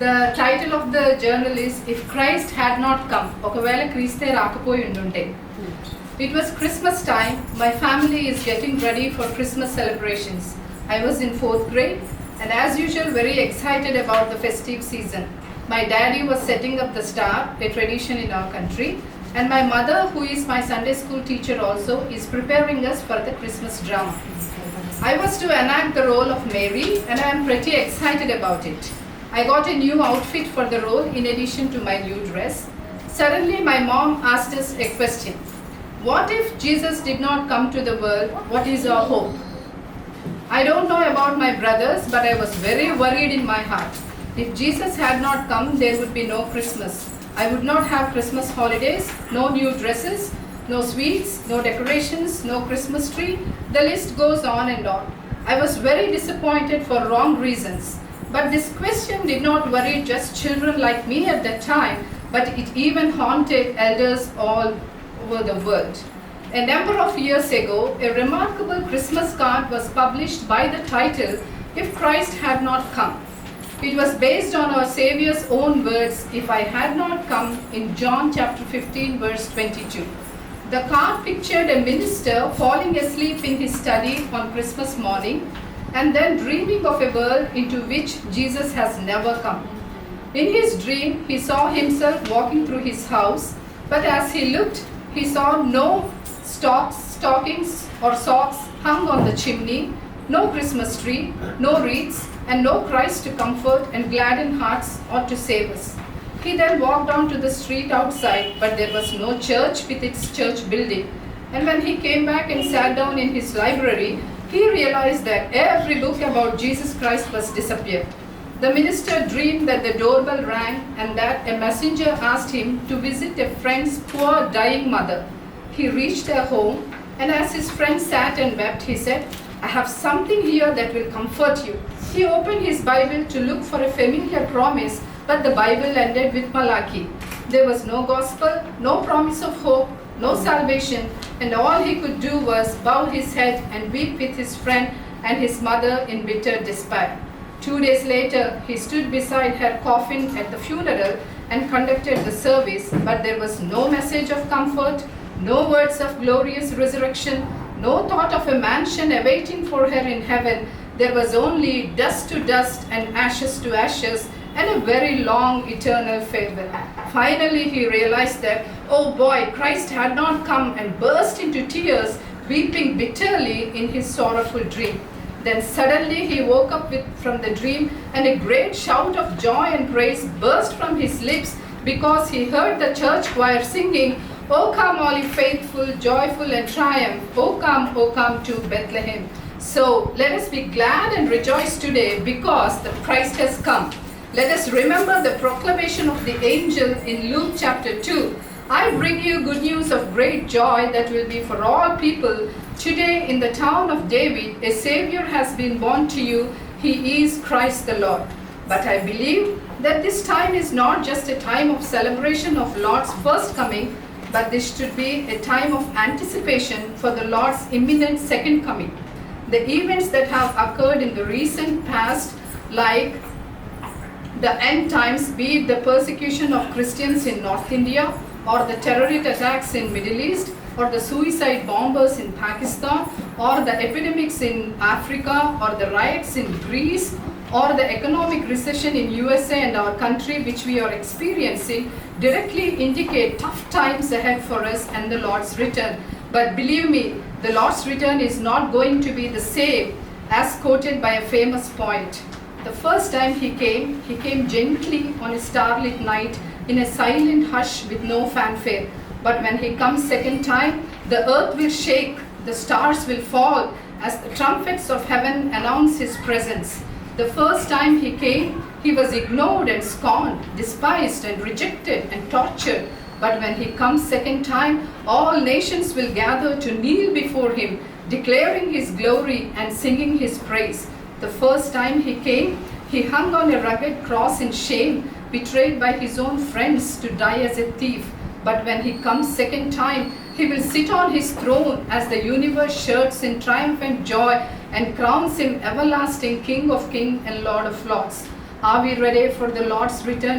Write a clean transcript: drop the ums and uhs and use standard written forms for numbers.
The title of the journal is If Christ Had Not Come. Okavela Kriste Rakapoyi Undunte. It was Christmas time. My family is getting ready for Christmas celebrations. I was in 4th grade and as usual very excited about the festive season. My daddy was setting up the star, a tradition in our country, and my mother, who is my Sunday school teacher also, is preparing us for the Christmas drama. I was to enact the role of Mary and I am pretty excited about it. I got a new outfit for the role in addition to my new dress. Suddenly my mom asked us a question. What if Jesus did not come to the world? What is our hope? I don't know about my brothers, but I was very worried in my heart. If Jesus had not come, there would be no Christmas. I would not have Christmas holidays, no new dresses, no sweets, no decorations, no Christmas tree. The list goes on and on. I was very disappointed for wrong reasons. But this question did not worry just children like me at that time, but it even haunted elders all over the world. A number of years ago, a remarkable Christmas card was published by the title, If Christ Had Not Come. It was based on our Saviour's own words, if I had not come, in John chapter 15 verse 22. The card pictured a minister falling asleep in his study on Christmas morning and then dreaming of a world into which Jesus has never come. In his dream, he saw himself walking through his house, but as he looked, he saw no stockings or socks hung on the chimney, no Christmas tree, no wreaths, and no Christ to comfort and gladden hearts or to save us. He then walked on to the street outside, but there was no church with its church building. And when he came back and sat down in his library, he realized that every book about Jesus Christ was disappeared. The minister dreamed that the doorbell rang and that a messenger asked him to visit a friend's poor dying mother. He reached their home, and as his friend sat and wept, he said, I have something here that will comfort you. He opened his Bible to look for a familiar promise, but the Bible ended with Malachi. There was no gospel, no promise of hope, no salvation, and all he could do was bow his head and weep with his friend and his mother in bitter despair. 2 days later, he stood beside her coffin at the funeral and conducted the service, but there was no message of comfort, no words of glorious resurrection, no thought of a mansion awaiting for her in heaven. There was only dust to dust and ashes to ashes and a very long eternal farewell. Finally, he realized that, oh boy, Christ had not come, and burst into tears, weeping bitterly in his sorrowful dream. Then suddenly he woke up from the dream, and a great shout of joy and praise burst from his lips because he heard the church choir singing, O come all ye faithful, joyful and triumph, O come to Bethlehem. So let us be glad and rejoice today because the Christ has come. Let us remember the proclamation of the angel in Luke chapter 2. I bring you good news of great joy that will be for all people. Today in the town of David, a Savior has been born to you. He is Christ the Lord. But I believe that this time is not just a time of celebration of Lord's first coming, but this should be a time of anticipation for the Lord's imminent second coming. The events that have occurred in the recent past, like the end times, be it the persecution of Christians in North India, or the terrorist attacks in Middle East, or the suicide bombers in Pakistan, or the epidemics in Africa, or the riots in Greece, or the economic recession in USA and our country which we are experiencing, directly indicate tough times ahead for us and the Lord's return. But believe me, the Lord's return is not going to be the same as quoted by a famous poet. The first time he came gently on a starlit night in a silent hush with no fanfare. But when he comes second time, the earth will shake, the stars will fall as the trumpets of heaven announce his presence. The first time he came, he was ignored and scorned, despised and rejected and tortured. But when he comes second time, all nations will gather to kneel before him, declaring his glory and singing his praise. The first time he came, he hung on a rugged cross in shame, betrayed by his own friends to die as a thief. But when he comes second time, he will sit on his throne as the universe shouts in triumphant joy and crowns him everlasting King of Kings and Lord of Lords. Are we ready for the Lord's return?